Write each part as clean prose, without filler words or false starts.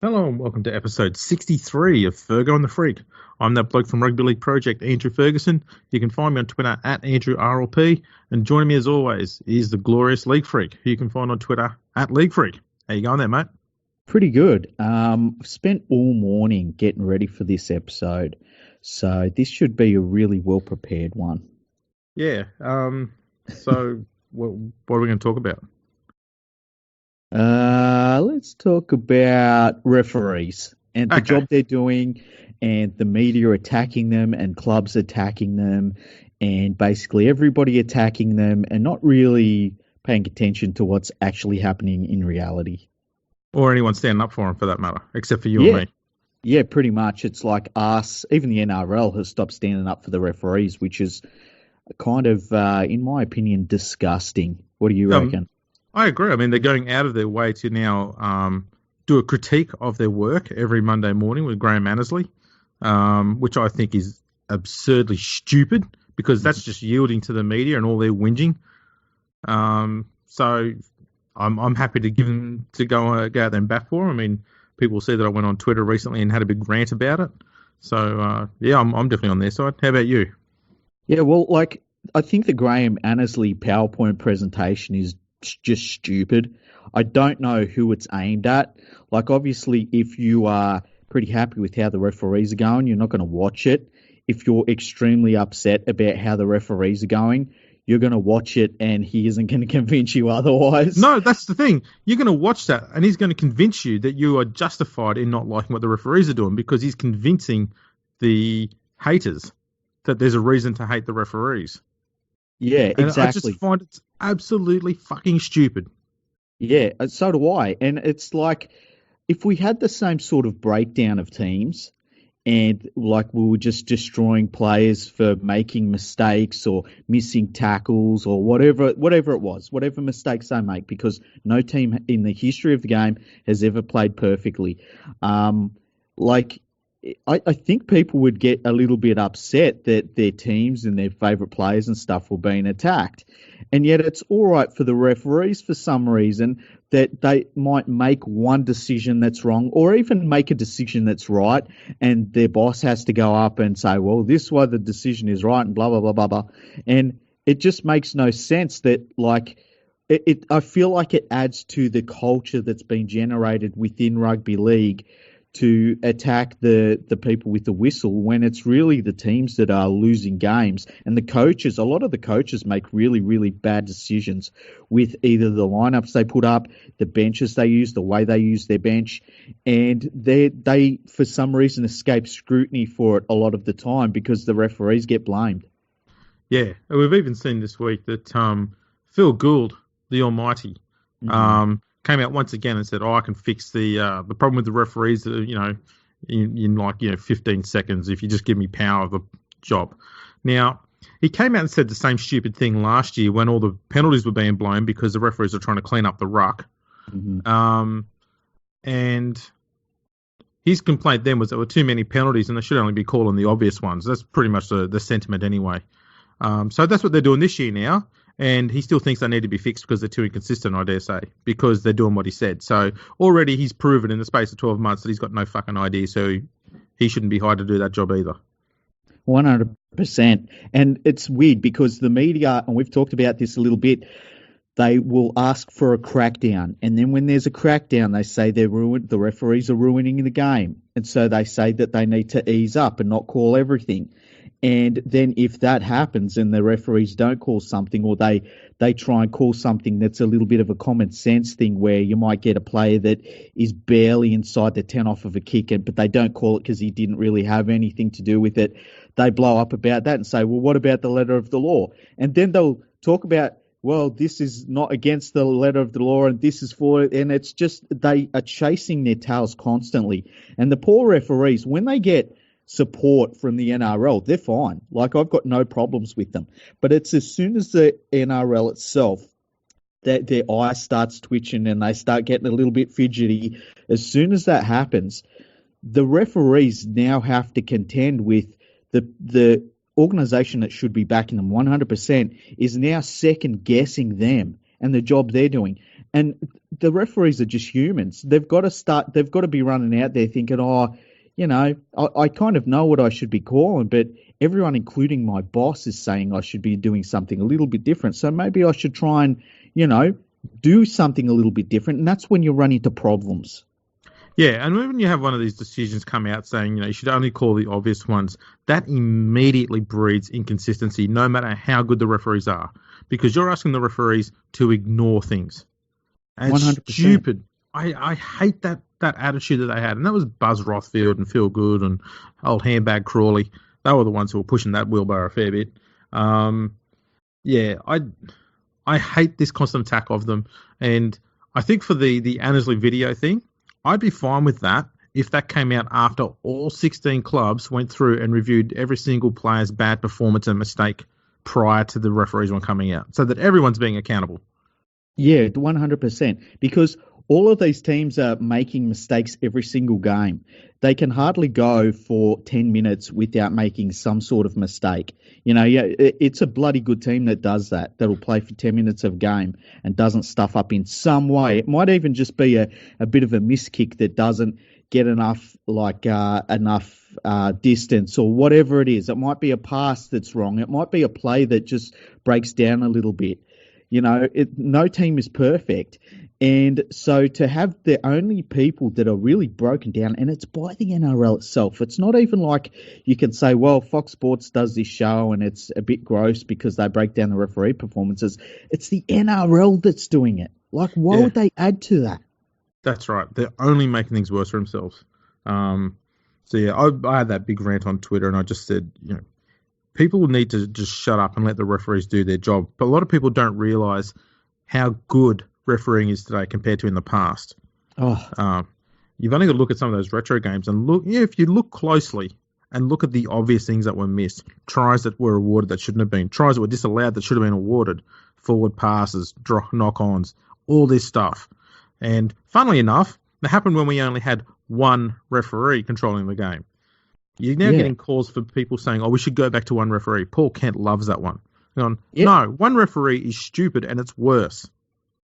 Hello and welcome to episode 63 of Fergo and the Freak. I'm that bloke from Rugby League Project, Andrew Ferguson. You can find me on Twitter at AndrewRLP. And joining me as always is the glorious League Freak, who you can find on Twitter at League Freak. How you going there, mate? Pretty good. I've spent all morning getting ready for this episode, so this should be a really well prepared one. Yeah. So what are we going to talk about? Let's talk about referees and the job they're doing, and the media attacking them, and clubs attacking them, and basically everybody attacking them, and not really paying attention to what's actually happening in reality. Or anyone standing up for them, for that matter, except for you and me. Yeah, pretty much. It's like us. Even the NRL has stopped standing up for the referees, which is kind of, in my opinion, disgusting. What do you reckon? I agree. I mean, they're going out of their way to now do a critique of their work every Monday morning with Graham Annesley, which I think is absurdly stupid because that's just yielding to the media and all their whinging. So I'm happy to give them to go out there and bat for them. I mean, people see that I went on Twitter recently and had a big rant about it. So yeah, I'm definitely on their side. How about you? Yeah, well, I think the Graham Annesley PowerPoint presentation is just stupid. I don't know who it's aimed at. Like, obviously, if you are pretty happy with how the referees are going, you're not going to watch it. If you're extremely upset about how the referees are going, you're going to watch it, and he isn't going to convince you otherwise. No, that's the thing. You're going to watch that, and he's going to convince you that you are justified in not liking what the referees are doing because he's convincing the haters that there's a reason to hate the referees. Yeah, and exactly. I just find it absolutely fucking stupid. Yeah, so do I. And it's like, if we had the same sort of breakdown of teams, and like we were just destroying players for making mistakes or missing tackles or whatever it was, whatever mistakes they make, because no team in the history of the game has ever played perfectly. I think people would get a little bit upset that their teams and their favourite players and stuff were being attacked. And yet it's all right for the referees for some reason that they might make one decision that's wrong or even make a decision that's right, and their boss has to go up and say, well, this is why the decision is right and blah, blah, blah, blah, blah. And it just makes no sense that, like, I feel like it adds to the culture that's been generated within rugby league to attack the people with the whistle when it's really the teams that are losing games. And the coaches, a lot of the coaches make really, really bad decisions with either the lineups they put up, the benches they use, the way they use their bench. And they for some reason, escape scrutiny for it a lot of the time because the referees get blamed. Yeah, we've even seen this week that Phil Gould, the almighty, came out once again and said, I can fix the problem with the referees, in 15 seconds if you just give me power of the job. Now, he came out and said the same stupid thing last year when all the penalties were being blown because the referees are trying to clean up the ruck. And his complaint then was there were too many penalties and they should only be calling the obvious ones. That's pretty much the sentiment anyway. So that's what they're doing this year now. And he still thinks they need to be fixed because they're too inconsistent, I dare say, because they're doing what he said. So already he's proven in the space of 12 months that he's got no fucking idea, so he shouldn't be hired to do that job either. 100%. And it's weird because the media, and we've talked about this a little bit, they will ask for a crackdown. And then when there's a crackdown, they say the referees are ruining the game. And so they say that they need to ease up and not call everything. And then if that happens and the referees don't call something, or they try and call something that's a little bit of a common sense thing where you might get a player that is barely inside the 10 off of a kick, but they don't call it because he didn't really have anything to do with it, they blow up about that and say, well, what about the letter of the law? And then they'll talk about, well, this is not against the letter of the law and this is for it. And it's just they are chasing their tails constantly. And the poor referees, when they get support from the NRL, they're fine. Like, I've got no problems with them. But it's as soon as the NRL itself, that their eye starts twitching and they start getting a little bit fidgety, as soon as that happens, the referees now have to contend with the organisation that should be backing them 100% is now second-guessing them and the job they're doing. And the referees are just humans. They've got to start. They've got to be running out there thinking, "Oh, I kind of know what I should be calling, but everyone, including my boss, is saying I should be doing something a little bit different. So maybe I should try and, do something a little bit different." And that's when you run into problems. Yeah, and when you have one of these decisions come out saying, you should only call the obvious ones, that immediately breeds inconsistency, no matter how good the referees are, because you're asking the referees to ignore things. And 100%. it's stupid. I hate that attitude that they had, and that was Buzz Rothfield and Phil Good and old handbag Crawley. They were the ones who were pushing that wheelbarrow a fair bit. Yeah, I hate this constant attack of them, and I think for the Annesley video thing, I'd be fine with that if that came out after all 16 clubs went through and reviewed every single player's bad performance and mistake prior to the referees one coming out, so that everyone's being accountable. Yeah, 100%. Because all of these teams are making mistakes every single game. They can hardly go for 10 minutes without making some sort of mistake. It's a bloody good team that does that, that'll play for 10 minutes of game and doesn't stuff up in some way. It might even just be a bit of a miss kick that doesn't get enough distance or whatever it is. It might be a pass that's wrong. It might be a play that just breaks down a little bit. No team is perfect. And so to have the only people that are really broken down, and it's by the NRL itself. It's not even like you can say, well, Fox Sports does this show and it's a bit gross because they break down the referee performances. It's the NRL that's doing it. Like, why would they add to that? That's right. They're only making things worse for themselves. So yeah, I had that big rant on Twitter, and I just said, people need to just shut up and let the referees do their job. But a lot of people don't realise how good refereeing is today compared to in the past. You've only got to look at some of those retro games and look. Yeah, if you look closely and look at the obvious things that were missed, tries that were awarded that shouldn't have been, tries that were disallowed that should have been awarded, forward passes, knock-ons, all this stuff. And funnily enough, that happened when we only had one referee controlling the game. You're now getting calls for people saying, we should go back to one referee. Paul Kent loves that one. No, one referee is stupid and it's worse.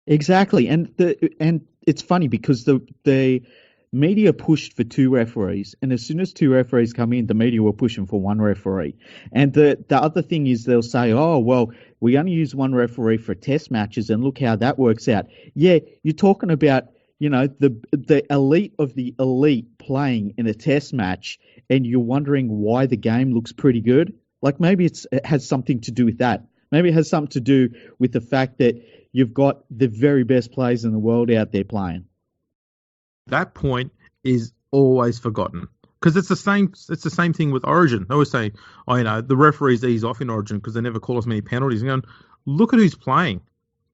Exactly. And it's funny because the media pushed for two referees, and as soon as two referees come in, the media were pushing for one referee. And the other thing is they'll say, we only use one referee for test matches, and look how that works out. Yeah, you're talking about, the elite of the elite playing in a test match, and you're wondering why the game looks pretty good. Like maybe it has something to do with that. Maybe it has something to do with the fact that you've got the very best players in the world out there playing. That point is always forgotten because it's the same thing with Origin. They always say, the referees ease off in Origin because they never call as many penalties. And going, look at who's playing.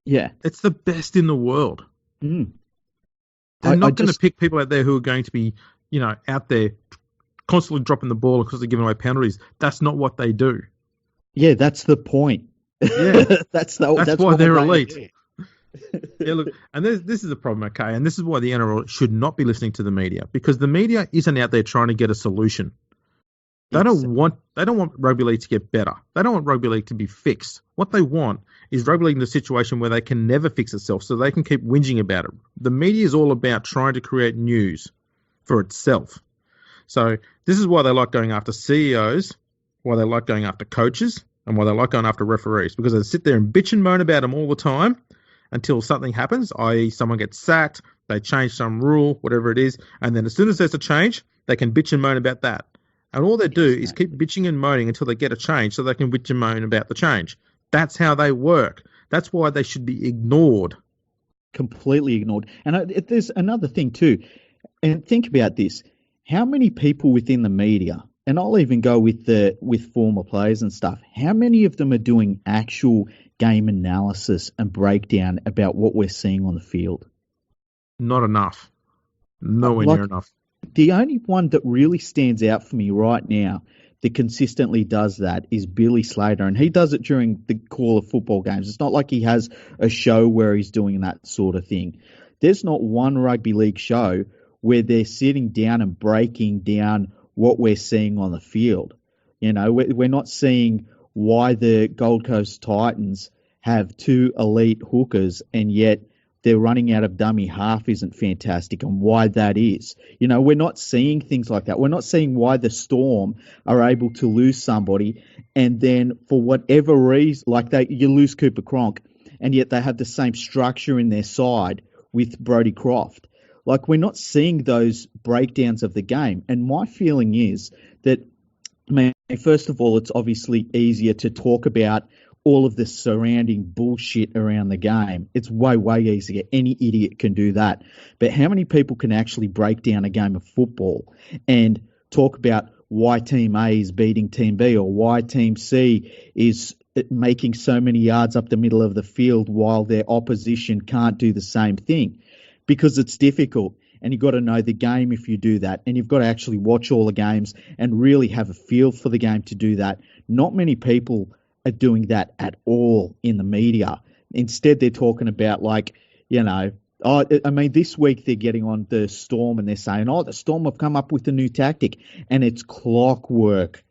Yeah. It's the best in the world. Mm. They're not going to pick people out there who are going to be, out there constantly dropping the ball because they're giving away penalties. That's not what they do. Yeah, that's the point. Yeah, that's why they're elite. Yeah, look, and this is a problem, okay? And this is why the NRL should not be listening to the media, because the media isn't out there trying to get a solution. They don't want rugby league to get better. They don't want rugby league to be fixed. What they want is rugby league in a situation where they can never fix itself, so they can keep whinging about it. The media is all about trying to create news for itself. So this is why they like going after CEOs, why they like going after coaches, and why they like going after referees, because they sit there and bitch and moan about them all the time until something happens, i.e. someone gets sacked, they change some rule, whatever it is, and then as soon as there's a change, they can bitch and moan about that. And all they do is keep bitching and moaning until they get a change so they can bitch and moan about the change. That's how they work. That's why they should be ignored. Completely ignored. And there's another thing too, and think about this. How many people within the media, and I'll even go with former players and stuff, how many of them are doing actual game analysis and breakdown about what we're seeing on the field? Not enough. Nowhere near enough. The only one that really stands out for me right now that consistently does that is Billy Slater, and he does it during the call of football games. It's not like he has a show where he's doing that sort of thing. There's not one rugby league show where they're sitting down and breaking down what we're seeing on the field. We're not seeing why the Gold Coast Titans have two elite hookers, and yet they're running out of dummy half isn't fantastic and why that is. We're not seeing things like that. We're not seeing why the Storm are able to lose somebody and then for whatever reason, you lose Cooper Cronk and yet they have the same structure in their side with Brodie Croft. We're not seeing those breakdowns of the game. And my feeling is that, first of all, it's obviously easier to talk about all of the surrounding bullshit around the game. It's way, way easier. Any idiot can do that. But how many people can actually break down a game of football and talk about why Team A is beating Team B or why Team C is making so many yards up the middle of the field while their opposition can't do the same thing? Because it's difficult. And you've got to know the game if you do that. And you've got to actually watch all the games and really have a feel for the game to do that. Not many people are doing that at all in the media. Instead, they're talking about this week they're getting on the Storm and they're saying, the Storm have come up with a new tactic. And it's clockwork.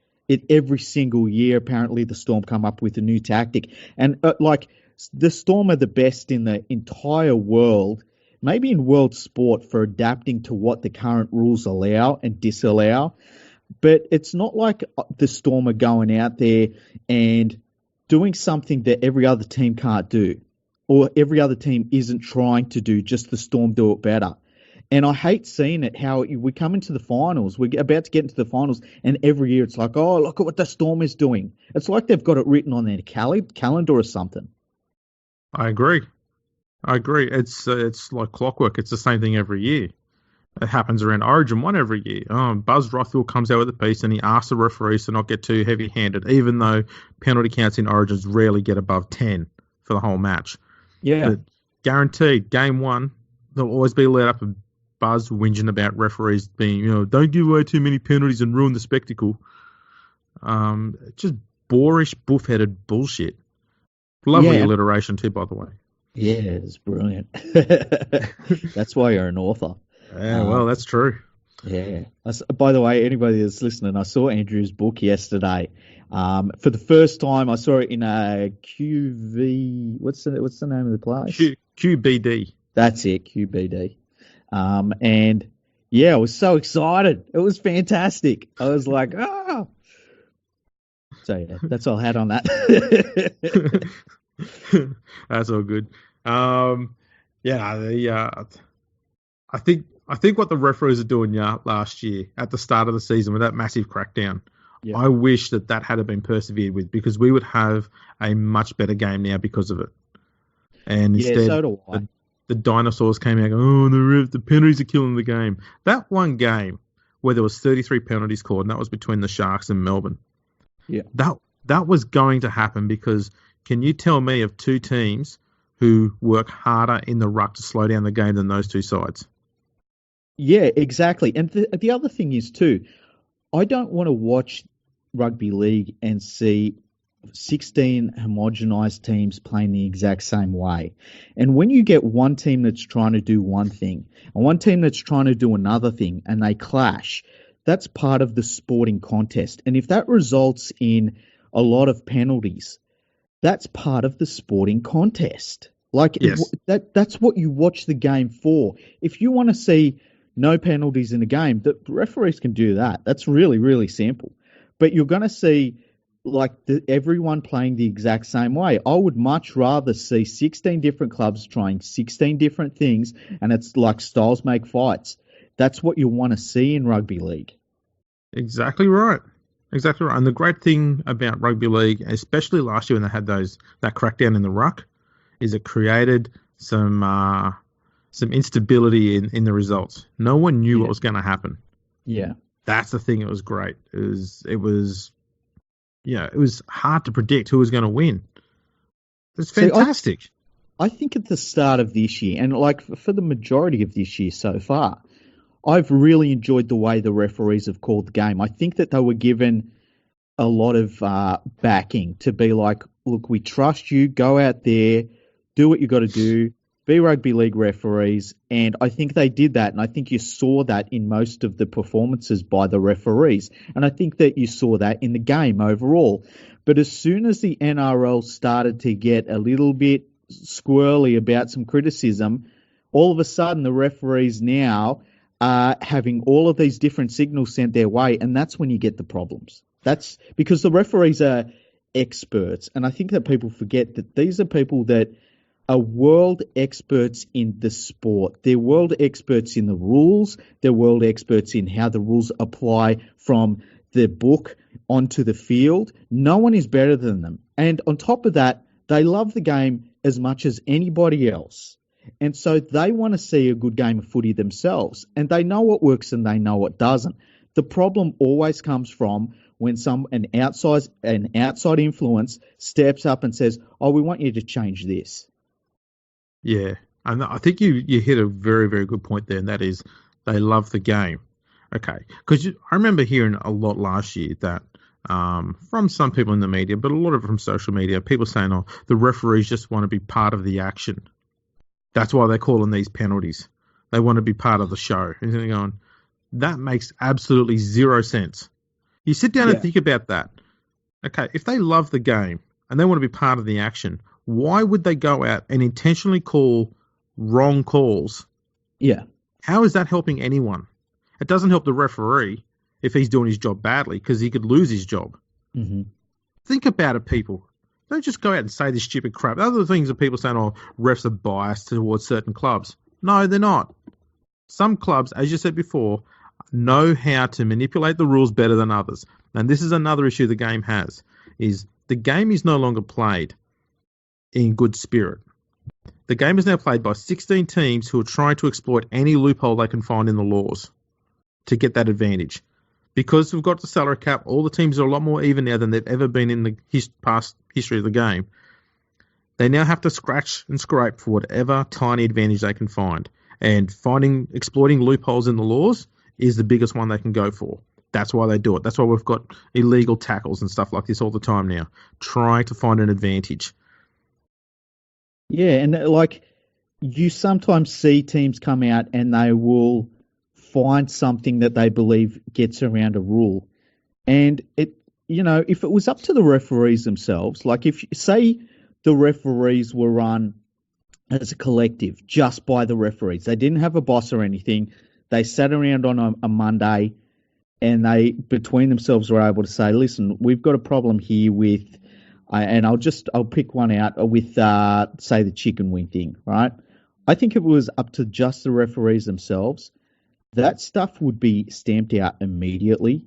Every single year, apparently, the Storm come up with a new tactic. And the Storm are the best in the entire world, maybe in world sport, for adapting to what the current rules allow and disallow. But it's not like the Storm are going out there and doing something that every other team can't do or every other team isn't trying to do, just the Storm do it better. And I hate seeing it, how we come into the finals, we're about to get into the finals, and every year it's like, look at what the Storm is doing. It's like they've got it written on their calendar or something. I agree. It's like clockwork. It's the same thing every year. It happens around Origin 1 every year. Buzz Rothwell comes out with a piece and he asks the referees to not get too heavy-handed, even though penalty counts in Origins rarely get above 10 for the whole match. Yeah. But guaranteed, game one, there'll always be let up and Buzz whinging about referees being, don't give away too many penalties and ruin the spectacle. Just boorish, buff-headed bullshit. Lovely alliteration too, by the way. Yeah, it's brilliant. That's why you're an author. Yeah, well, that's true. Yeah. By the way, anybody that's listening, I saw Andrew's book yesterday. For the first time, I saw it in a QV. What's the name of the place? QBD. That's it, QBD. And yeah, I was so excited. It was fantastic. I was like, ah. So yeah, that's all I had on that. That's all good. I think what the referees are doing last year at the start of the season with that massive crackdown, I wish that had been persevered with, because we would have a much better game now because of it. And instead, so do I. The dinosaurs came out going, the penalties are killing the game. That one game where there was 33 penalties called, and that was between the Sharks and Melbourne. Yeah. That was going to happen, because can you tell me of two teams who work harder in the ruck to slow down the game than those two sides? Yeah, exactly. And the other thing is too, I don't want to watch rugby league and see 16 homogenised teams playing the exact same way. And when you get one team that's trying to do one thing and one team that's trying to do another thing and they clash, that's part of the sporting contest. And if that results in a lot of penalties, that's part of the sporting contest. Yes. That's what you watch the game for. If you want to see no penalties in a game, the referees can do that. That's really, really simple. But you're going to see everyone playing the exact same way. I would much rather see 16 different clubs trying 16 different things, and it's like styles make fights. That's what you want to see in rugby league. Exactly right. And the great thing about rugby league, especially last year when they had that crackdown in the ruck, is it created some instability in the results. No one knew what was going to happen. Yeah. That's the thing. It was great. It was hard to predict who was going to win. It's fantastic. I think at the start of this year, and for the majority of this year so far, I've really enjoyed the way the referees have called the game. I think that they were given a lot of backing to be like, look, we trust you, go out there, do what you got to do, be rugby league referees. And I think they did that. And I think you saw that in most of the performances by the referees. And I think that you saw that in the game overall. But as soon as the NRL started to get a little bit squirrely about some criticism, all of a sudden the referees now are having all of these different signals sent their way, and that's when you get the problems. That's because the referees are experts, and I think that people forget that these are people that are world experts in the sport. They're world experts in the rules. They're world experts in how the rules apply from the book onto the field. No one is better than them. And on top of that, they love the game as much as anybody else. And so they want to see a good game of footy themselves. And they know what works and they know what doesn't. The problem always comes from when an outside influence steps up and says, "Oh, we want you to change this." Yeah, and I think you hit a very, very good point there, and that is they love the game. Okay, because I remember hearing a lot last year that from some people in the media, but a lot of it from social media, people saying, "Oh, the referees just want to be part of the action. That's why they're calling these penalties. They want to be part of the show." And you're going, that makes absolutely zero sense. You sit down and think about that. Okay, if they love the game and they want to be part of the action, why would they go out and intentionally call wrong calls? Yeah. How is that helping anyone? It doesn't help the referee if he's doing his job badly because he could lose his job. Mm-hmm. Think about it, people. Don't just go out and say this stupid crap. Other things are people saying, "Oh, refs are biased towards certain clubs." No, they're not. Some clubs, as you said before, know how to manipulate the rules better than others. And this is another issue the game has, is the game is no longer played in good spirit. The game is now played by 16 teams who are trying to exploit any loophole they can find in the laws to get that advantage. Because we've got the salary cap, all the teams are a lot more even now than they've ever been in the past history of the game. They now have to scratch and scrape for whatever tiny advantage they can find. And exploiting loopholes in the laws is the biggest one they can go for. That's why they do it. That's why we've got illegal tackles and stuff like this all the time now, trying to find an advantage. Yeah, and like you sometimes see teams come out and they will find something that they believe gets around a rule. And if it was up to the referees themselves, like if say the referees were run as a collective just by the referees, they didn't have a boss or anything. They sat around on a Monday and they, between themselves, were able to say, "Listen, we've got a problem here with," and I'll pick one out with, say, the chicken wing thing, right? I think if it was up to just the referees themselves, that stuff would be stamped out immediately.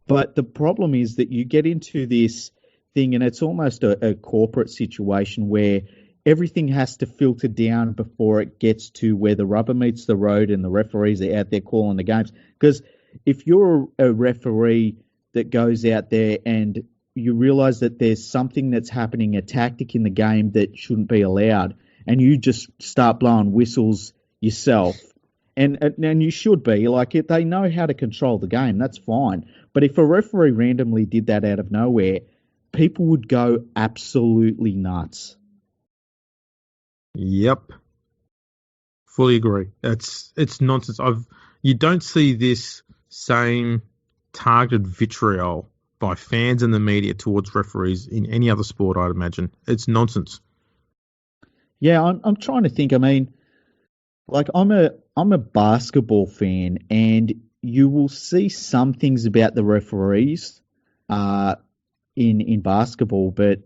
But the problem is that you get into this thing, and it's almost a corporate situation where everything has to filter down before it gets to where the rubber meets the road and the referees are out there calling the games. Because if you're a referee that goes out there and you realize that there's something that's happening, a tactic in the game that shouldn't be allowed, and you just start blowing whistles yourself, and you should be, like, they know how to control the game, that's fine. But if a referee randomly did that out of nowhere, people would go absolutely nuts. Yep. Fully agree. It's nonsense. You don't see this same targeted vitriol by fans and the media towards referees in any other sport, I'd imagine. It's nonsense. Yeah, I'm trying to think. I mean, like I'm a basketball fan, and you will see some things about the referees in basketball, but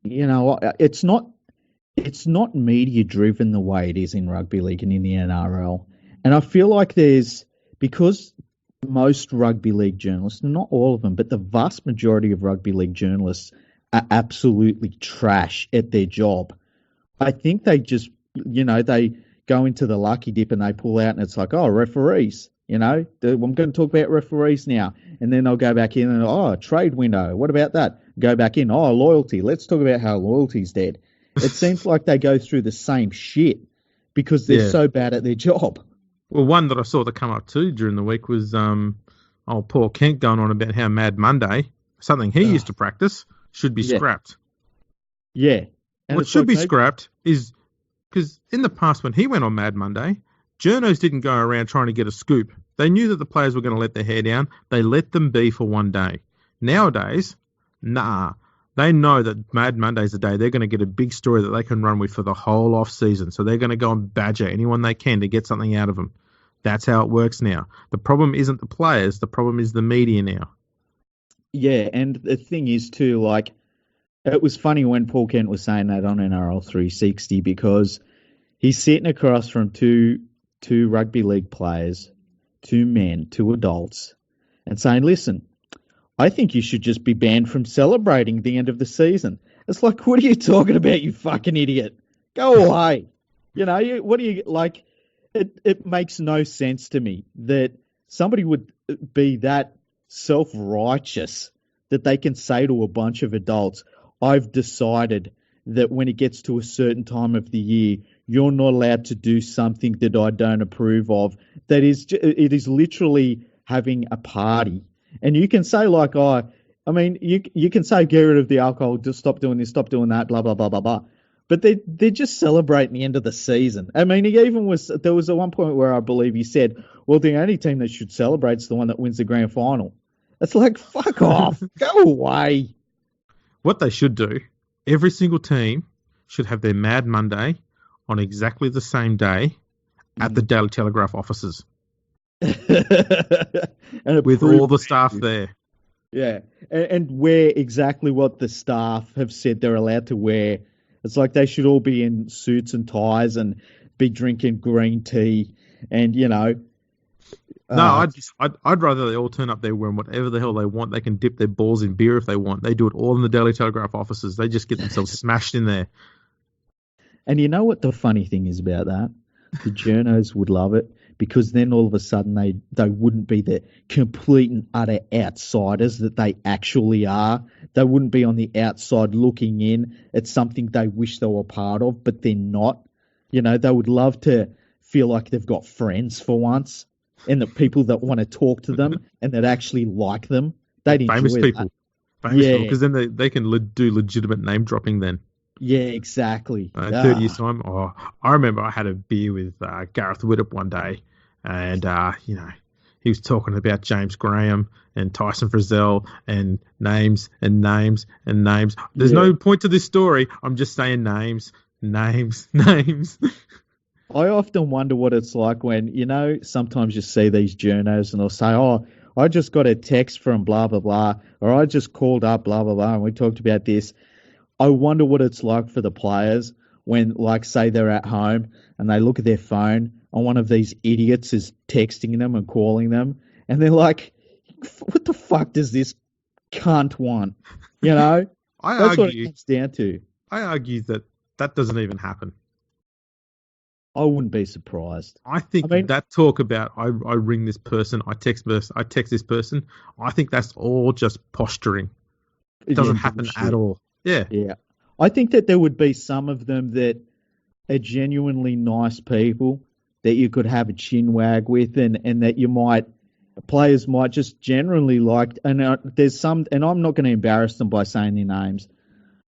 it's not media driven the way it is in rugby league and in the NRL. And I feel like because most rugby league journalists, not all of them, but the vast majority of rugby league journalists are absolutely trash at their job. I think they just, they go into the lucky dip and they pull out and it's like, oh, referees, I'm going to talk about referees now. And then they'll go back in and, oh, trade window. What about that? Go back in. Oh, loyalty. Let's talk about how loyalty's dead. It seems like they go through the same shit because they're so bad at their job. Well, one that I saw that come up too during the week was Paul Kent going on about how Mad Monday, something he used to practice, should be scrapped. Yeah. And what should be scrapped is because in the past when he went on Mad Monday, journos didn't go around trying to get a scoop. They knew that the players were going to let their hair down. They let them be for one day. Nowadays, nah. They know that Mad Monday's the day they're going to get a big story that they can run with for the whole off season. So they're going to go and badger anyone they can to get something out of them. That's how it works now. The problem isn't the players. The problem is the media now. Yeah, and the thing is too, like, it was funny when Paul Kent was saying that on NRL 360 because he's sitting across from two rugby league players, two men, two adults, and saying, listen, I think you should just be banned from celebrating the end of the season. It's like, what are you talking about, you fucking idiot? Go away. What do you, like, it makes no sense to me that somebody would be that self-righteous that they can say to a bunch of adults, I've decided that when it gets to a certain time of the year, you're not allowed to do something that I don't approve of. It is literally having a party. And you can say like, you can say get rid of the alcohol, just stop doing this, stop doing that, blah, blah, blah, blah, blah. But they're just celebrating the end of the season. I mean, there was at one point where I believe he said, well, the only team that should celebrate is the one that wins the grand final. It's like, fuck off. Go away. What they should do, every single team should have their Mad Monday on exactly the same day at the Daily Telegraph offices. With all the staff there. Yeah. And wear exactly what the staff have said they're allowed to wear. It's like they should all be in suits and ties and be drinking green tea and, No, I'd rather they all turn up there wearing whatever the hell they want. They can dip their balls in beer if they want. They do it all in the Daily Telegraph offices. They just get themselves smashed in there. And you know what the funny thing is about that? The journos would love it because then all of a sudden they wouldn't be the complete and utter outsiders that they actually are. They wouldn't be on the outside looking in at something they wish they were part of, but they're not. They would love to feel like they've got friends for once. And the people that want to talk to them and that actually like them, they'd enjoy famous people. That. Famous people, because then they can do legitimate name dropping then. Yeah, exactly. 30 years time. Oh, I remember I had a beer with Gareth Widdop one day, and he was talking about James Graham and Tyson Frizzell and names and names and names. There's no point to this story. I'm just saying names. I often wonder what it's like when, sometimes you see these journos and they'll say, oh, I just got a text from blah, blah, blah, or I just called up blah, blah, blah, and we talked about this. I wonder what it's like for the players when, like, say they're at home and they look at their phone and one of these idiots is texting them and calling them and they're like, what the fuck does this cunt want? That's what it comes down to. I argue that doesn't even happen. I wouldn't be surprised. I think that talk about I ring this person, I text this person, I think that's all just posturing. It doesn't happen at all. Yeah. Yeah. I think that there would be some of them that are genuinely nice people that you could have a chin wag with and that players might just generally like, and there's some, and I'm not going to embarrass them by saying their names,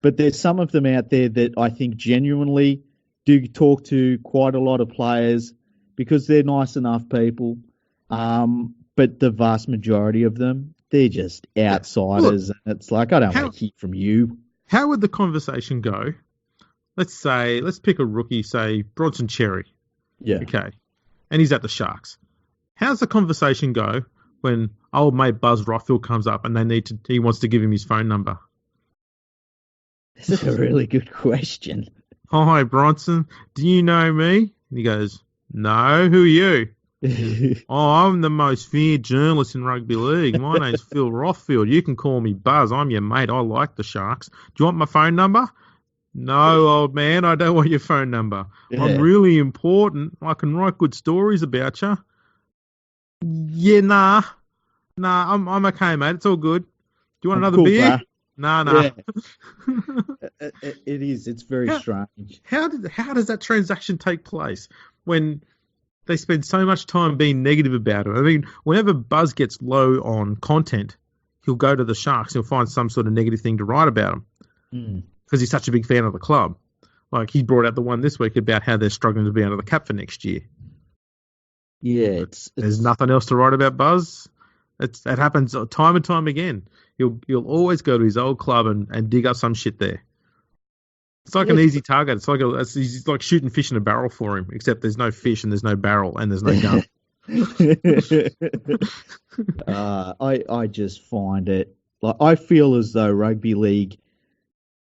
but there's some of them out there that I think genuinely do talk to quite a lot of players because they're nice enough people. But the vast majority of them, they're just outsiders. Look, and it's like, I don't want to hear from you. How would the conversation go? Let's pick a rookie, say Bronson Cherry. Yeah. Okay. And he's at the Sharks. How's the conversation go when old mate Buzz Rothfield comes up and he wants to give him his phone number? This is a really good question. Hi, Bronson. Do you know me? And he goes, no. Who are you? I'm the most feared journalist in rugby league. My name's Phil Rothfield. You can call me Buzz. I'm your mate. I like the Sharks. Do you want my phone number? No, old man. I don't want your phone number. Yeah. I'm really important. I can write good stories about you. Yeah, nah. I'm okay, mate. It's all good. Do you want another beer? Bro. Nah. Yeah. It is. It's very strange. How does that transaction take place when they spend so much time being negative about it? I mean, whenever Buzz gets low on content, he'll go to the Sharks. He'll find some sort of negative thing to write about them because he's such a big fan of the club. Like he brought out the one this week about how they're struggling to be out of the cap for next year. Yeah, there's nothing else to write about Buzz. It happens time and time again. He'll always go to his old club and dig up some shit there. It's like an easy target. It's like shooting fish in a barrel for him, except there's no fish and there's no barrel and there's no gun. I just find it like I feel as though rugby league.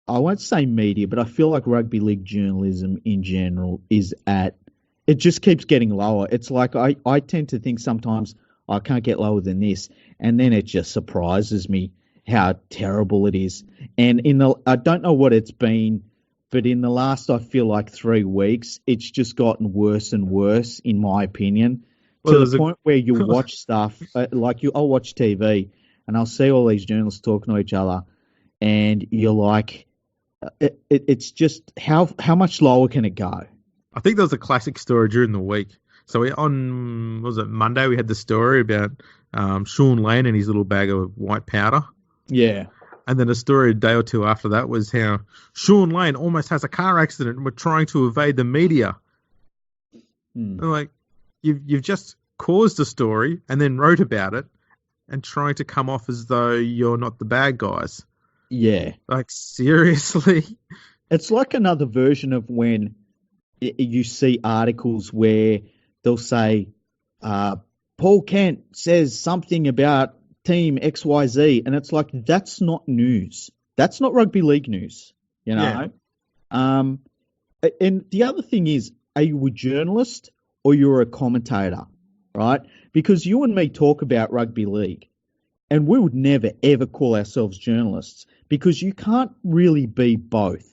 I won't say media, but I feel like rugby league journalism in general it just keeps getting lower. It's like I tend to think sometimes I can't get lower than this, and then it just surprises me how terrible it is. And I don't know what it's been, but in the last, I feel like 3 weeks, it's just gotten worse and worse, in my opinion, to the point where you watch stuff I'll watch TV and I'll see all these journalists talking to each other, and you're like, it's just how much lower can it go? I think there was a classic story during the week. So was it Monday, we had the story about Sean Lane and his little bag of white powder. Yeah. And then a story a day or two after that was how Sean Lane almost has a car accident and we're trying to evade the media. Like, you've just caused a story and then wrote about it and trying to come off as though you're not the bad guys. Yeah. Like, seriously? It's like another version of when you see articles where they'll say, Paul Kent says something about team XYZ, and it's like, that's not news. That's not rugby league news, you know? Yeah. And the other thing is, are you a journalist or you're a commentator, right? Because you and me talk about rugby league, and we would never, ever call ourselves journalists because you can't really be both.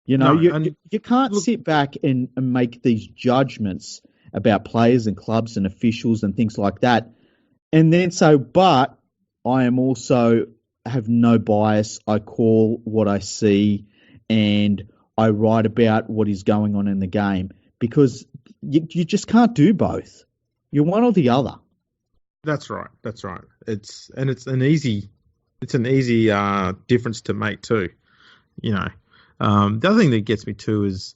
You know, you can't sit back and make these judgments about players and clubs and officials and things like that. And then but I am also have no bias. I call what I see and I write about what is going on in the game because you just can't do both. You're one or the other. That's right. It's an easy difference to make too. You know, the other thing that gets me too is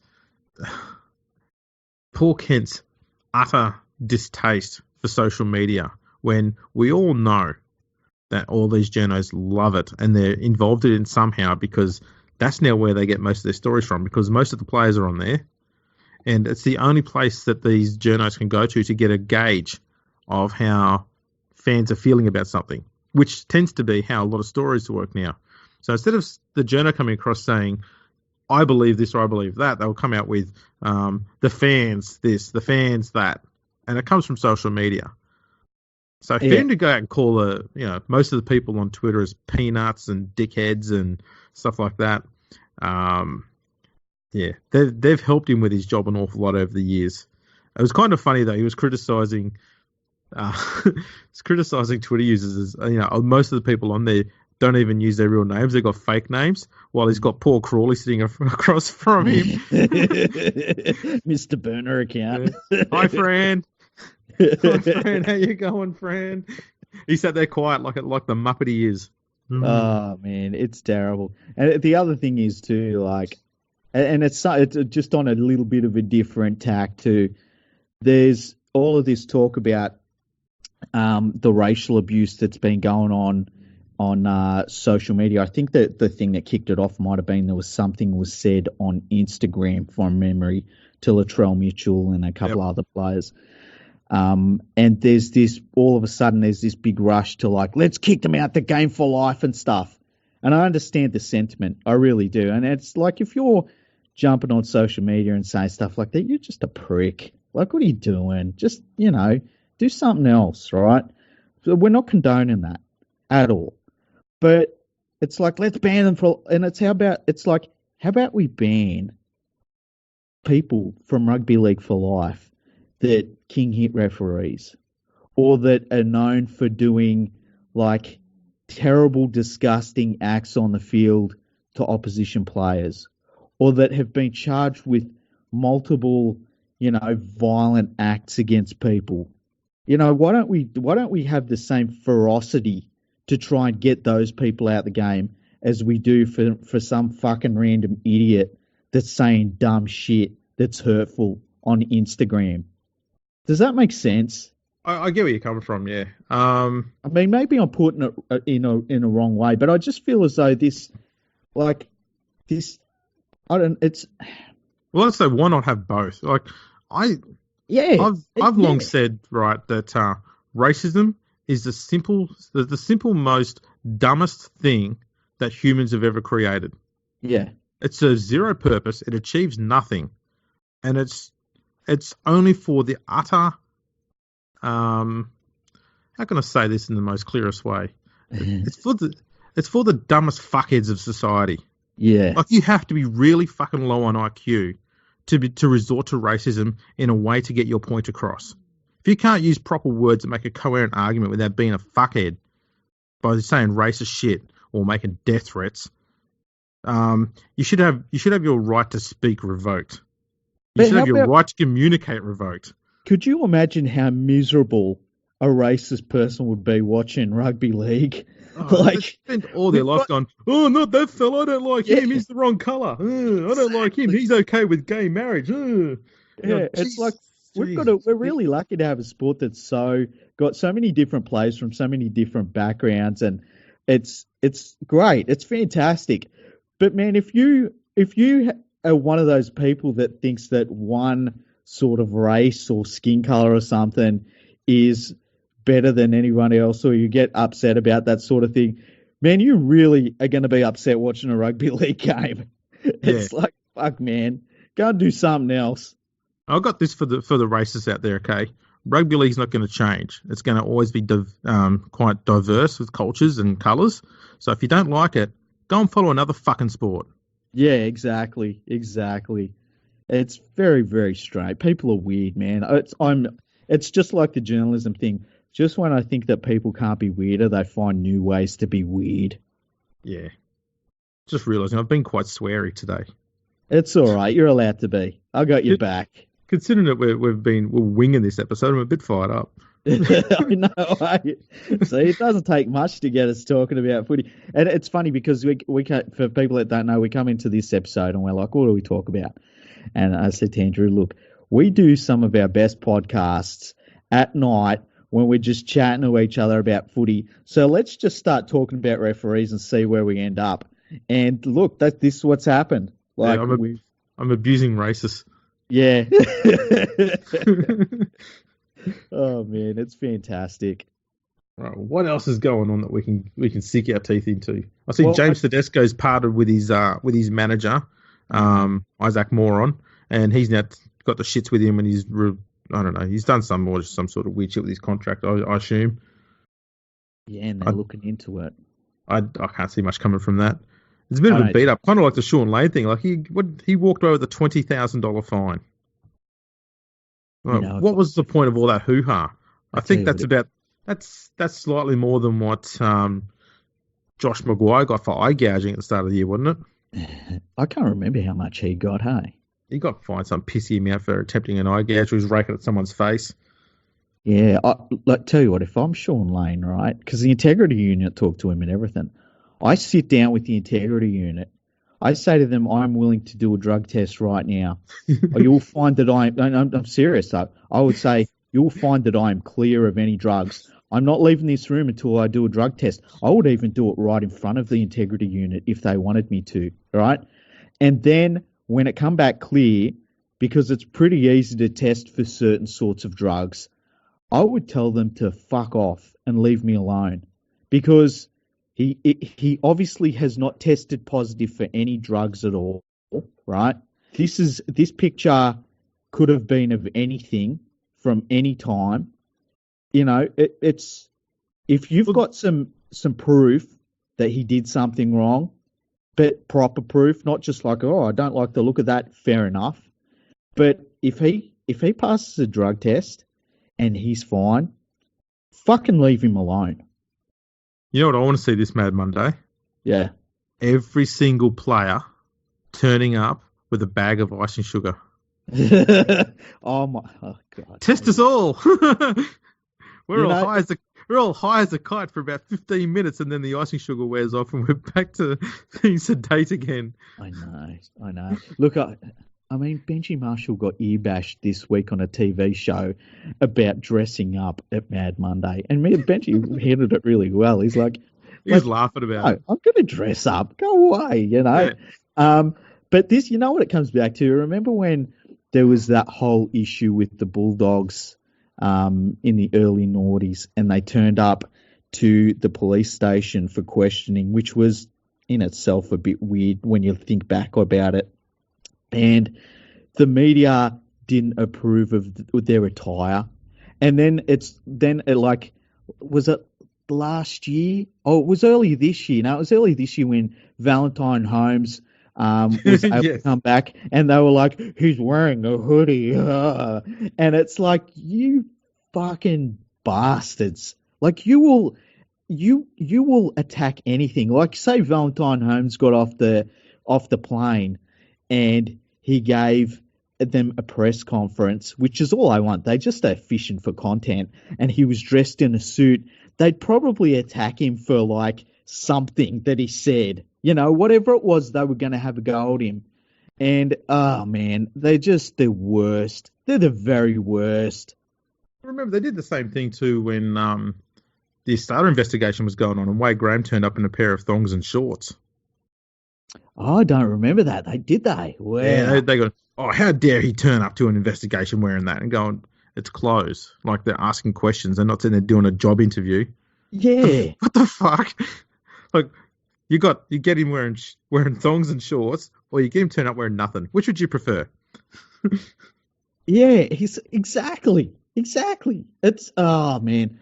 Paul Kent's utter distaste for social media when we all know that all these journos love it and they're involved in it somehow because that's now where they get most of their stories from because most of the players are on there and it's the only place that these journos can go to get a gauge of how fans are feeling about something, which tends to be how a lot of stories work now. So instead of the journo coming across saying, I believe this or I believe that, they'll come out with the fans this, the fans that, and it comes from social media. So for him to go out and call most of the people on Twitter as peanuts and dickheads and stuff like that, they've helped him with his job an awful lot over the years. It was kind of funny though. He was criticising Twitter users as most of the people on there don't even use their real names. They've got fake names while he's got Paul Crawley sitting across from him. Mr. Burner account. Hi, Fran. Hi, Fran. How you going, Fran? He sat there quiet like the Muppet he is. Oh, man, it's terrible. And the other thing is, too, like, and it's just on a little bit of a different tack, too. There's all of this talk about the racial abuse that's been going on social media. I think that the thing that kicked it off might have been there was something was said on Instagram from memory to Latrell Mitchell and a couple other players. And there's all of a sudden there's this big rush to like, let's kick them out the game for life and stuff. And I understand the sentiment. I really do. And it's like, if you're jumping on social media and saying stuff like that, you're just a prick. Like, what are you doing? Just, do something else, right? So we're not condoning that at all. But it's like, let's ban them and how about we ban people from rugby league for life that king hit referees or that are known for doing like terrible, disgusting acts on the field to opposition players or that have been charged with multiple, violent acts against people. Why don't we have the same ferocity to try and get those people out the game as we do for some fucking random idiot that's saying dumb shit that's hurtful on Instagram? Does that make sense? I get where you're coming from. Yeah. I mean, maybe I'm putting it in a wrong way, but I just feel as though like this, I don't. It's Well, let's say why not have both? Like, I yeah, I've long yeah, said, right, that racism is the simple most dumbest thing that humans have ever created. yeah. It serves zero purpose. It achieves nothing, and it's only for the utter. How can I say this in the most clearest way? It's for the dumbest fuckheads of society. Yeah, Like, you have to be really fucking low on IQ to resort to racism in a way to get your point across. If you can't use proper words and make a coherent argument without being a fuckhead by saying racist shit or making death threats, you should have your right to speak revoked. You but should how have your about? right to communicate revoked. Could you imagine how miserable a racist person would be watching rugby league? Oh, they Like spend all their we've life got, going, oh, not that fella. I don't like yeah, him. He's the wrong colour. I don't like him. exactly. He's okay with gay marriage. Yeah, it's like we're Jeez. really lucky to have a sport that's got so many different players from so many different backgrounds, and it's great. It's fantastic. But man, if you are one of those people that thinks that one sort of race or skin color or something is better than anyone else, or you get upset about that sort of thing, man, you really are going to be upset watching a rugby league game. Yeah. It's like, fuck, man, go and do something else. I've got this for the racists out there, okay? Rugby league's not going to change. It's going to always be quite diverse with cultures and colours. So if you don't like it, go and follow another fucking sport. Yeah, exactly, exactly. It's very, very strange. People are weird, man. It's just like the journalism thing. Just when I think that people can't be weirder, they find new ways to be weird. Yeah. Just realising I've been quite sweary today. It's all right. You're allowed to be. I got your Con- back. Considering that we're winging this episode, I'm a bit fired up. I know. See, it doesn't take much to get us talking about footy, and it's funny because for people that don't know, we come into this episode and we're like, "What do we talk about?" And I said to Andrew, "Look, we do some of our best podcasts at night when we're just chatting to each other about footy. So let's just start talking about referees and see where we end up." And look, this is what's happened. Yeah, Like I'm abusing racists. yeah. Oh man, it's fantastic. Right, well, what else is going on that we can sink our teeth into? I see Well, James Tedesco's parted with his manager, Isaac Moron, and he's now got the shits with him, and I don't know, he's done some sort of weird shit with his contract, I assume. yeah, and they're looking into it. I can't see much coming from that. It's a bit of a I beat up, kind of like the Sean Lane thing. Like he walked away with a $20,000 fine. What was the point of all that hoo ha? I think that's slightly more than what Josh Maguire got for eye gouging at the start of the year, wasn't it? I can't remember how much he got. Hey. He got fined some pissing him out for attempting an eye gouge. He was raking at someone's face. Yeah, tell you what, if I'm Sean Lane, right, because the integrity unit talk to him and everything, I sit down with the integrity unit. I say to them, I'm willing to do a drug test right now. Or you'll find that I'm serious though. I would say, you'll find that I am clear of any drugs. I'm not leaving this room until I do a drug test. I would even do it right in front of the integrity unit if they wanted me to, right? And then when it come back clear, because it's pretty easy to test for certain sorts of drugs, I would tell them to fuck off and leave me alone, because he obviously has not tested positive for any drugs at all, right? This picture could have been of anything from any time. You know, it's if you've got some proof that he did something wrong, but proper proof, not just like, oh, I don't like the look of that, fair enough. But if he passes a drug test and he's fine, fucking leave him alone. You know what I want to see this Mad Monday? Yeah. Every single player turning up with a bag of icing sugar. Oh God. Test us all. We're all high as a kite for about 15 minutes, and then the icing sugar wears off, and we're back to being sedate again. I know. Look, I mean, Benji Marshall got ear bashed this week on a TV show about dressing up at Mad Monday, and me and Benji handled it really well. He's like, He's laughing about no, it. I'm going to dress up. Go away, you know. Yeah. But this, you know what it comes back to? Remember when there was that whole issue with the Bulldogs in the early noughties, and they turned up to the police station for questioning, which was in itself a bit weird when you think back about it. And the media didn't approve of their attire. And then was it last year? Oh, it was early this year. No, it was early this year when Valentine Holmes was able to come back, and they were like, he's wearing a hoodie. And it's like, you fucking bastards. Like, you will attack anything. Like, say Valentine Holmes got off the plane and he gave them a press conference, which is all I want. They just are fishing for content, and he was dressed in a suit. They'd probably attack him for like something that he said. You know, whatever it was, they were going to have a go at him. And, oh, man, they're just the worst. They're the very worst. Remember, they did the same thing too when the Starter investigation was going on, and Wade Graham turned up in a pair of thongs and shorts. Oh, I don't remember that. Did they? Wow. Yeah, they go, oh, how dare he turn up to an investigation wearing that, and going, it's clothes. Like, they're asking questions. They're not sitting there doing a job interview. Yeah. What the fuck? Like, you get him wearing thongs and shorts, or you get him turn up wearing nothing. Which would you prefer? Yeah, exactly. It's, oh, man.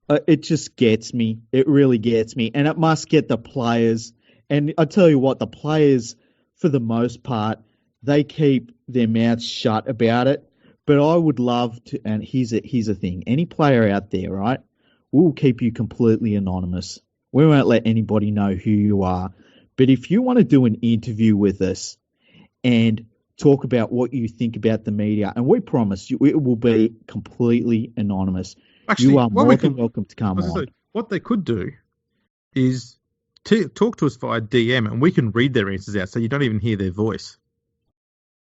It just gets me. It really gets me. And it must get the players. And I tell you what, the players, for the most part, they keep their mouths shut about it. But I would love to, and here's a thing. Any player out there, right, we'll keep you completely anonymous. We won't let anybody know who you are. But if you want to do an interview with us and talk about what you think about the media, and we promise you it will be completely anonymous. Actually, you are more than welcome to come on. What they could do is talk to us via DM, and we can read their answers out so you don't even hear their voice.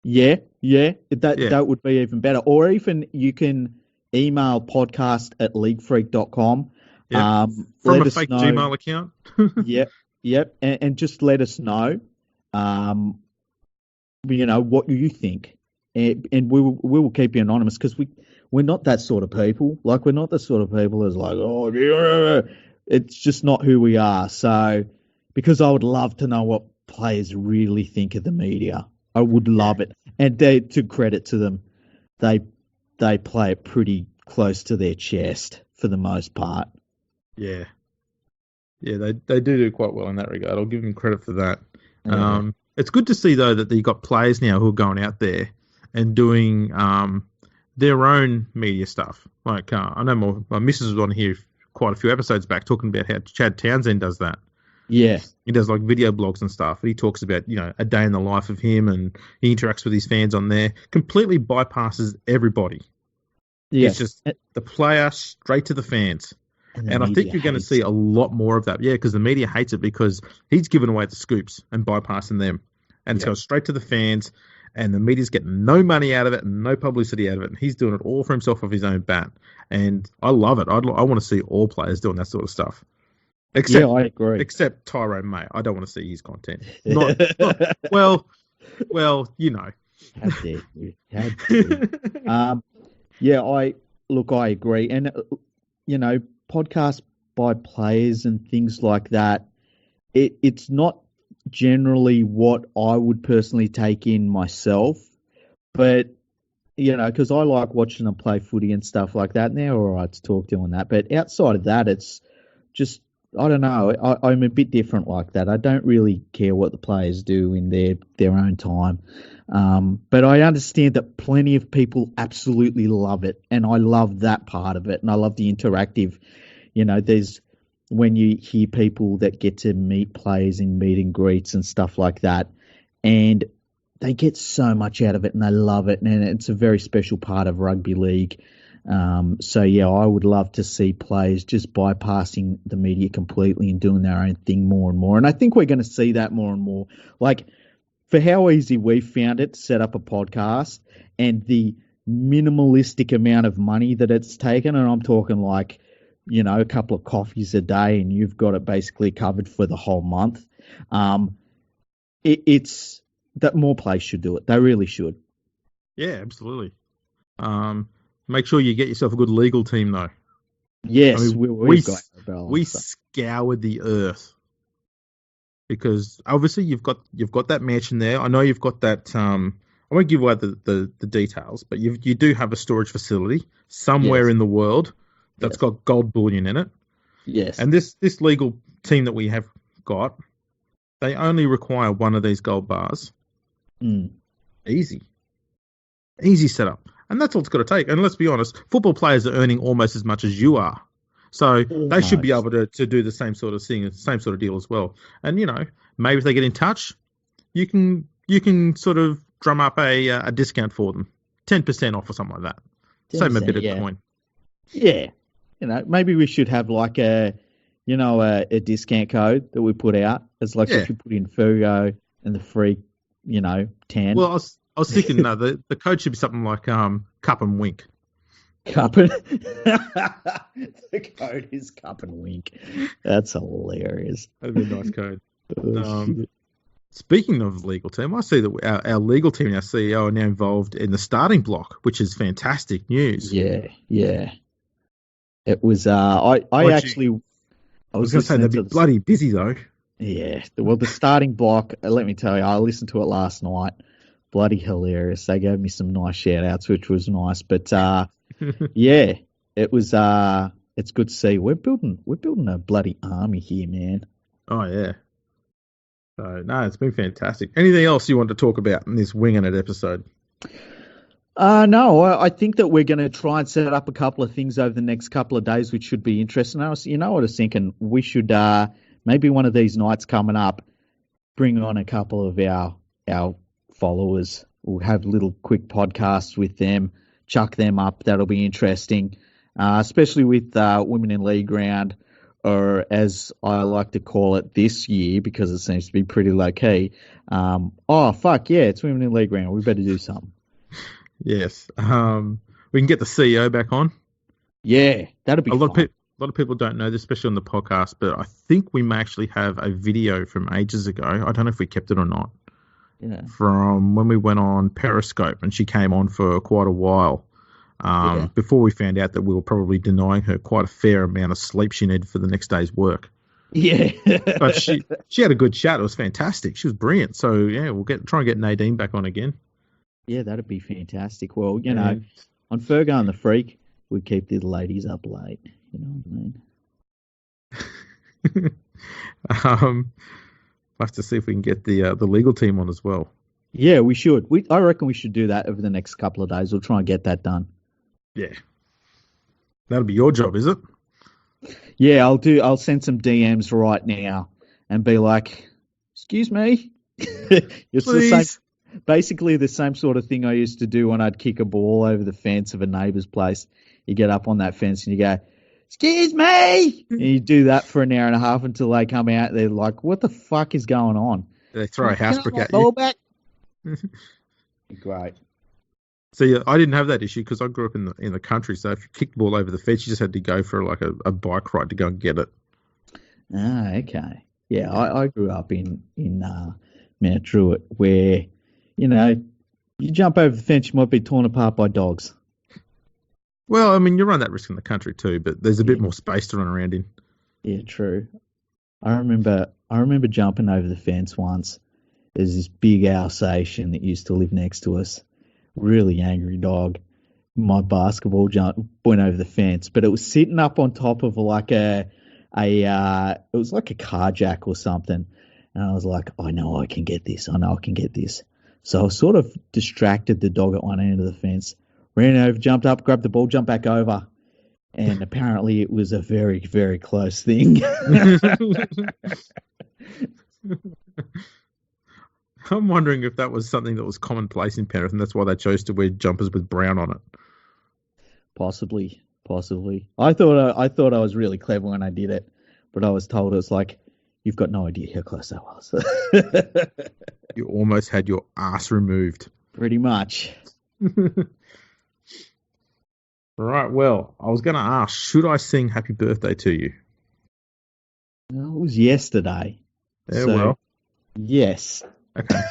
Yeah. That would be even better. Or even you can email podcast@leaguefreak.com. Yep. From a fake Gmail account. Yep. And just let us know, what you think. And we will keep you anonymous, because we're not that sort of people. Like, we're not the sort of people that's like, oh, yeah. It's just not who we are. So, because I would love to know what players really think of the media. I would love it. And to credit to them, they play it pretty close to their chest for the most part. Yeah. Yeah, they do quite well in that regard. I'll give them credit for that. Yeah. It's good to see, though, that you've got players now who are going out there and doing their own media stuff. Like, I know my missus was on here quite a few episodes back talking about how Chad Townsend does that. Yeah. He does like video blogs and stuff. And he talks about, a day in the life of him, and he interacts with his fans on there. Completely bypasses everybody. Yeah. It's just the player straight to the fans. And I think you're going to see a lot more of that. Yeah, because the media hates it because he's giving away the scoops and bypassing them. And it's going straight to the fans, and the media's getting no money out of it and no publicity out of it. And he's doing it all for himself off his own bat. And I love it. I want to see all players doing that sort of stuff. I agree. Except Tyrone May. I don't want to see his content. Well, you know. How dare you? How dare you? I agree. And, podcasts by players and things like that, it's not generally what I would personally take in myself, but because I like watching them play footy and stuff like that, and they're all right to talk to on that. But outside of that, it's just, I don't know, I'm a bit different like that. I don't really care what the players do in their own time. But I understand that plenty of people absolutely love it, and I love that part of it, and I love the interactive. There's when you hear people that get to meet players in meet and greets and stuff like that, and they get so much out of it and they love it, and it's a very special part of rugby league. I would love to see players just bypassing the media completely and doing their own thing more and more. And I think we're going to see that more and more. Like, for how easy we found it to set up a podcast and the minimalistic amount of money that it's taken, and I'm talking like, a couple of coffees a day and you've got it basically covered for the whole month. It's that more players should do it. They really should. Yeah, absolutely. Make sure you get yourself a good legal team, though. Yes, I mean, we scoured the earth because obviously you've got that mansion there. I know you've got that. I won't give away the details, but you do have a storage facility somewhere in the world that's got gold bullion in it. Yes. And this legal team that we have got, they only require one of these gold bars. Easy setup. And that's all it's got to take. And let's be honest, football players are earning almost as much as you are. So they should be able to do the same sort of thing, the same sort of deal as well. And, maybe if they get in touch, you can sort of drum up a discount for them. 10% off or something like that. Save them a bit of coin. Yeah. Maybe we should have like a discount code that we put out. It's like if you put in Fergo and the free, 10. Well, I was thinking, no, the code should be something like Cup and Wink. Cup and... The code is Cup and Wink. That's hilarious. That'd be a nice code. Speaking of legal team, I see that our legal team and our CEO are now involved in the starting block, which is fantastic news. Yeah. It was, I was going to say they'd be bloody busy though. Yeah. Well, the starting block, let me tell you, I listened to it last night. Bloody hilarious. They gave me some nice shout outs, which was nice. But, yeah, it was, it's good to see. We're building a bloody army here, man. Oh, yeah. So, no, it's been fantastic. Anything else you want to talk about in this Winging It episode? No, I think that we're going to try and set up a couple of things over the next couple of days, which should be interesting. What I was thinking? We should, maybe one of these nights coming up, bring on a couple of our followers. We'll have little quick podcasts with them, chuck them up. That'll be interesting, especially with Women in League Round, or as I like to call it this year, because it seems to be pretty low-key. It's Women in League Round. We better do something. Yes. We can get the CEO back on. Yeah, that'd be fun. A lot of people don't know this, especially on the podcast, but I think we may actually have a video from ages ago. I don't know if we kept it or not. Yeah. From when we went on Periscope, and she came on for quite a while. Before we found out that we were probably denying her quite a fair amount of sleep she needed for the next day's work. Yeah. But she had a good chat. It was fantastic. She was brilliant. So, yeah, we'll try and get Nadine back on again. Yeah, that'd be fantastic. Well, on Fergo and the Freak, we keep the ladies up late. You know what I mean? We'll have to see if we can get the legal team on as well. Yeah, we should. I reckon we should do that over the next couple of days. We'll try and get that done. Yeah. That'll be your job, is it? Yeah, I'll send some DMs right now and be like, excuse me. It's Please. the same. Basically the same sort of thing I used to do when I'd kick a ball over the fence of a neighbour's place. You get up on that fence and you go, excuse me! And you do that for an hour and a half until they come out. They're like, what the fuck is going on? They throw a house brick at you. Back? Great. See, I didn't have that issue because I grew up in the country. So if you kicked the ball over the fence, you just had to go for like a bike ride to go and get it. Ah, okay. Yeah, I grew up in Mount Druitt where, you jump over the fence, you might be torn apart by dogs. Well, I mean, you run that risk in the country too, but there's a bit more space to run around in. Yeah, true. I remember jumping over the fence once. There's this big Alsatian that used to live next to us. Really angry dog. My basketball went over the fence, but it was sitting up on top of like it was like a car jack or something. And I was like, I know I can get this. So I sort of distracted the dog at one end of the fence, ran over, jumped up, grabbed the ball, jumped back over. And apparently it was a very, very close thing. I'm wondering if that was something that was commonplace in Penrith, and that's why they chose to wear jumpers with brown on it. Possibly. I thought I was really clever when I did it, but I was told it's like, You've got no idea how close that was. You almost had your ass removed. Pretty much. Right, well, I was going to ask, should I sing happy birthday to you? Well, it was yesterday. Yeah, well. Yes. Okay.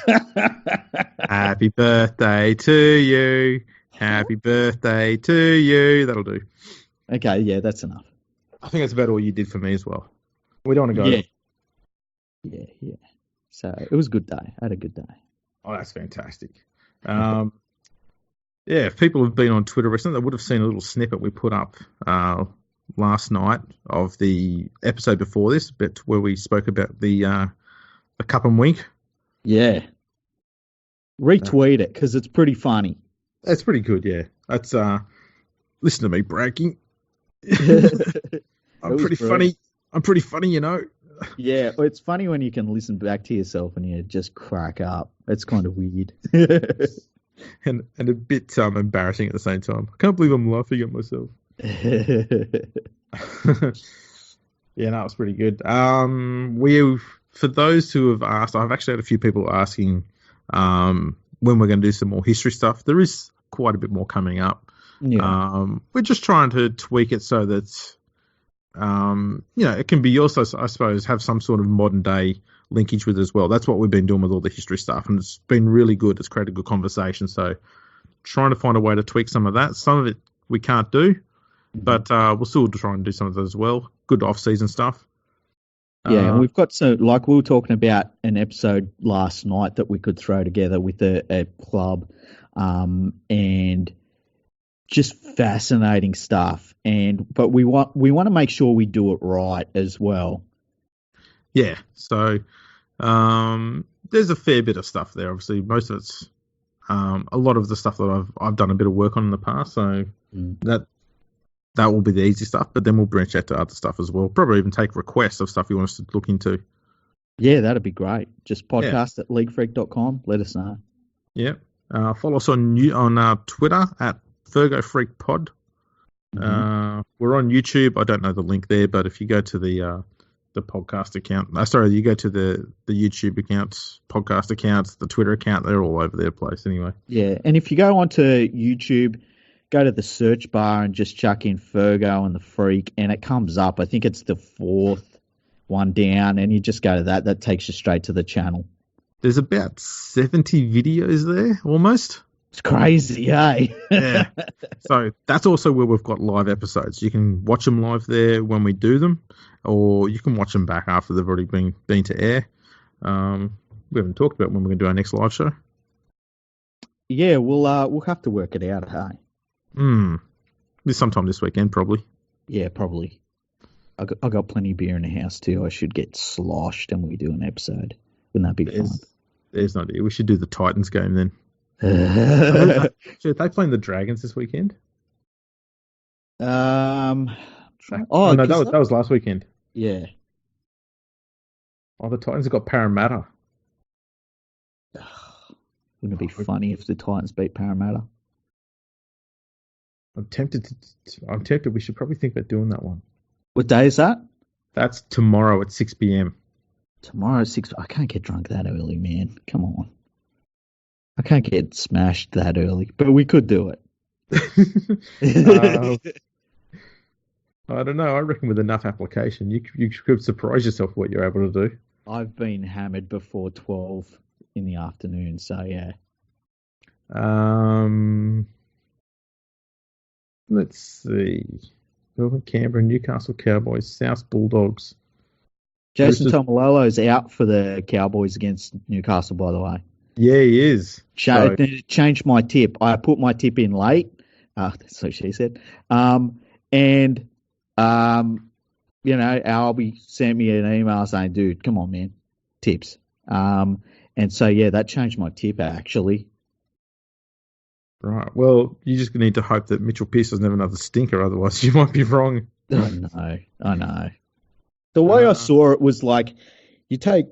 Happy birthday to you. Happy birthday to you. That'll do. Okay, yeah, that's enough. I think that's about all you did for me as well. We don't want to go. Yeah. So it was a good day. I had a good day. Oh, that's fantastic. If people have been on Twitter recently, they would have seen a little snippet we put up last night of the episode before this, bit where we spoke about the cup and wink. Yeah. Retweet it because it's pretty funny. It's pretty good, yeah. That's listen to me bragging. I'm pretty funny. I'm pretty funny, you know. Yeah, it's funny when you can listen back to yourself and you just crack up. It's kind of weird. and a bit embarrassing at the same time. I can't believe I'm laughing at myself. Yeah, no, it's pretty good. For those who have asked, I've actually had a few people asking when we're going to do some more history stuff. There is quite a bit more coming up. Yeah. We're just trying to tweak it so that it can be also, I suppose, have some sort of modern day linkage with it as well. That's what we've been doing with all the history stuff, and it's been really good. It's created good conversation. So trying to find a way to tweak some of that. Some of it we can't do, but we'll still try and do some of that as well. Good off-season stuff. Yeah, and we've got like we were talking about an episode last night that we could throw together with a club, and just fascinating stuff. But we want to make sure we do it right as well. Yeah, so there's a fair bit of stuff there. Obviously, most of it's a lot of the stuff that I've done a bit of work on in the past. So that will be the easy stuff. But then we'll branch out to other stuff as well. Probably even take requests of stuff you want us to look into. Yeah, that'd be great. Just podcast at leaguefreak.com. Let us know. Yeah. Follow us on Twitter at FergoFreakPod. We're on YouTube. I don't know the link there, but if you go to the podcast account, you go to the YouTube account, podcast accounts, the Twitter account, they're all over their place anyway. Yeah, and if you go onto YouTube, go to the search bar and just chuck in Fergo and the Freak, and it comes up. I think it's the fourth one down, and you just go to that. That takes you straight to the channel. There's about 70 videos there, almost. It's crazy, eh? Yeah. So that's also where we've got live episodes. You can watch them live there when we do them, or you can watch them back after they've already been to air. We haven't talked about when we're going to do our next live show. Yeah, we'll have to work it out, hey? Sometime this weekend, probably. Yeah, probably. I got plenty of beer in the house too. I should get sloshed and we do an episode. Wouldn't that be fun? There's no idea. We should do the Titans game then. Are they playing the Dragons this weekend? No, that was last weekend. Yeah. Oh, the Titans have got Parramatta. Wouldn't it be funny if the Titans beat Parramatta? I'm tempted. We should probably think about doing that one. What day is that? That's tomorrow at 6 p.m. Tomorrow at 6. I can't get drunk that early, man. Come on. I can't get smashed that early, but we could do it. I don't know. I reckon with enough application, you could surprise yourself what you're able to do. I've been hammered before 12 in the afternoon, so yeah. Let's see. Melbourne, Canberra, Newcastle Cowboys, South Bulldogs. Jason Tomalolo's out for the Cowboys against Newcastle, by the way. Yeah, he is. Changed my tip. I put my tip in late. So she said. Albie sent me an email saying, dude, come on, man. Tips. And so, yeah, that changed my tip, actually. Right. Well, you just need to hope that Mitchell Pearce doesn't have another stinker, otherwise you might be wrong. I know. The way I saw it was like, you take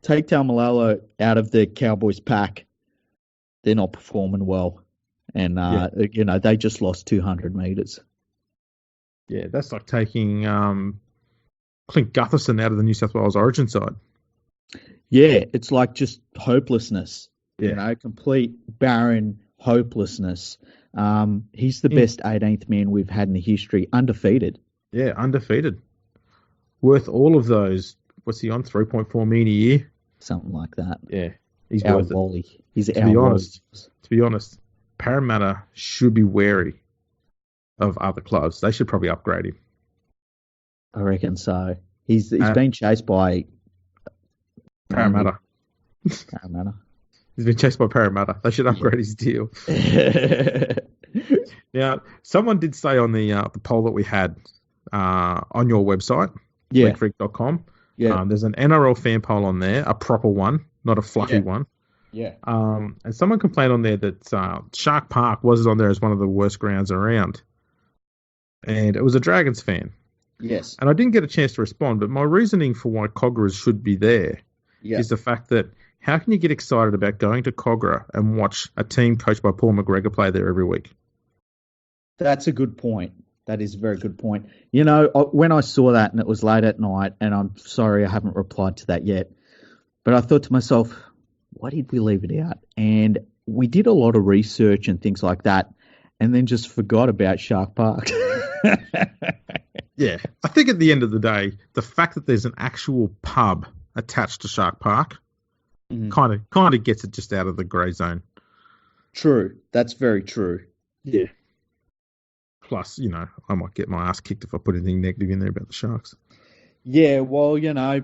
Taumalolo out of the Cowboys pack, they're not performing well. And, they just lost 200 metres. Yeah, that's like taking Clint Gutherson out of the New South Wales Origin side. Yeah, it's like just hopelessness. Yeah. Complete barren hopelessness. He's the best 18th man we've had in the history, undefeated. Yeah, undefeated. Worth all of those. What's he on? 3.4 million a year? Something like that. Yeah. He's Our worth it. Wally. He's To our be Wally. honest, Parramatta should be wary of other clubs. They should probably upgrade him. I reckon so. He's been chased by Parramatta. Parramatta. He's been chased by Parramatta. They should upgrade his deal. Now, someone did say on the poll that we had on your website, leaguefreak.com, there's an NRL fan poll on there, a proper one, not a fluffy one. Yeah. And someone complained on there that Shark Park wasn't on there as one of the worst grounds around. And it was a Dragons fan. Yes. And I didn't get a chance to respond, but my reasoning for why Cogra should be there is the fact that how can you get excited about going to Cogra and watch a team coached by Paul McGregor play there every week? That's a good point. That is a very good point. When I saw that and it was late at night, and I'm sorry I haven't replied to that yet, but I thought to myself, why did we leave it out? And we did a lot of research and things like that, and then just forgot about Shark Park. Yeah. I think at the end of the day, the fact that there's an actual pub attached to Shark Park kind of gets it just out of the grey zone. True. That's very true. Yeah. Plus, I might get my ass kicked if I put anything negative in there about the Sharks. Yeah, well,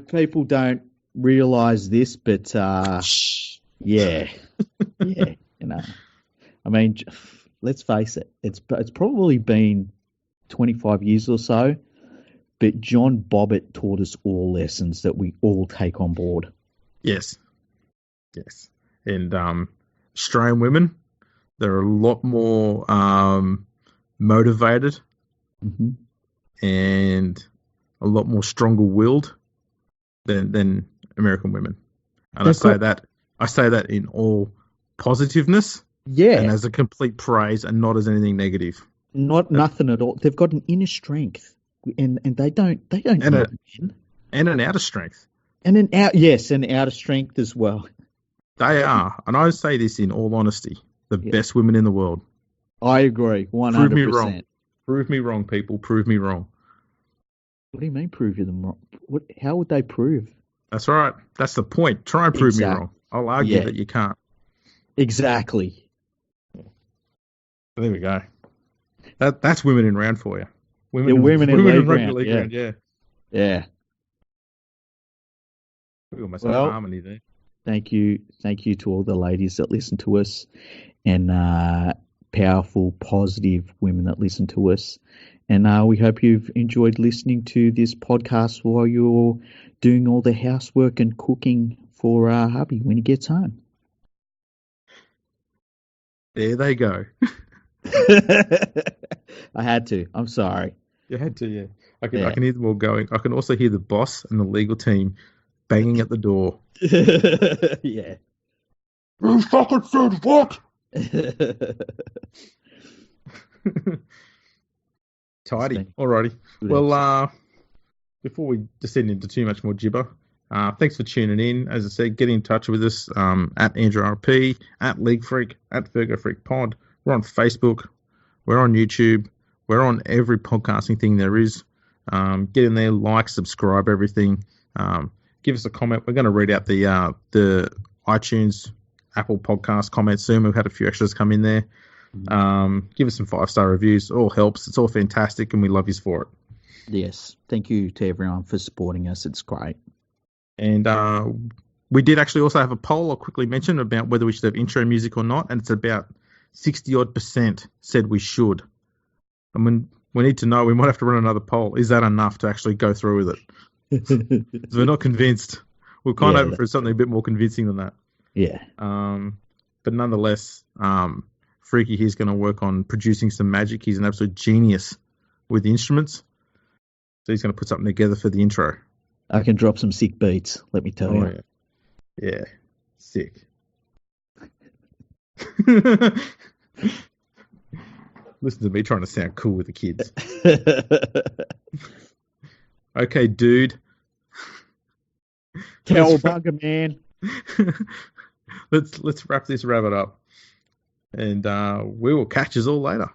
people don't realise this, but yeah. Yeah, I mean, let's face it, it's probably been 25 years or so, but John Bobbitt taught us all lessons that we all take on board. Yes. And Australian women, they're a lot more motivated and a lot more stronger-willed than American women. And I say that in all positiveness, and as a complete praise, and not as anything negative. Nothing at all. They've got an inner strength, and they don't and an outer strength, and an outer strength as well. They are, and I say this in all honesty, the best women in the world. I agree, 100%. Prove me wrong. Prove me wrong, people. Prove me wrong. What do you mean prove them wrong? How would they prove? That's right. That's the point. Try and prove me wrong. I'll argue that you can't. Exactly. There we go. That's women in round for you. Women in rugby league round. Yeah. We almost have harmony there. Thank you to all the ladies that listen to us, and powerful, positive women that listen to us. And we hope you've enjoyed listening to this podcast while you're doing all the housework and cooking for hubby when he gets home. There they go. I had to. I'm sorry. You had to, yeah. I can hear them all going. I can also hear the boss and the legal team banging at the door. Yeah. You fucking said what? Tidy. Alrighty. Well, before we descend into too much more gibber, thanks for tuning in. As I said, get in touch with us at Andrew RP, at League Freak, at Virgo Freak Pod. We're on Facebook. We're on YouTube. We're on every podcasting thing there is. Get in there, like, subscribe, everything. Give us a comment. We're going to read out the iTunes, Apple Podcast comments soon. We've had a few extras come in there. Give us some 5-star reviews. It all helps. It's all fantastic, and we love you for it. Yes. Thank you to everyone for supporting us. It's great. And we did actually also have a poll I'll quickly mention about whether we should have intro music or not, and it's about 60-odd% said we should. I mean, we need to know. We might have to run another poll. Is that enough to actually go through with it? We're not convinced. We're kind of hoping for something a bit more convincing than that. Yeah. But nonetheless, Freaky here's going to work on producing some magic. He's an absolute genius with the instruments. So he's going to put something together for the intro. I can drop some sick beats, let me tell you. Yeah. Sick. Listen to me trying to sound cool with the kids. Okay, dude. Cowabunga, man. Let's wrap this rabbit up, and we will catch us all later.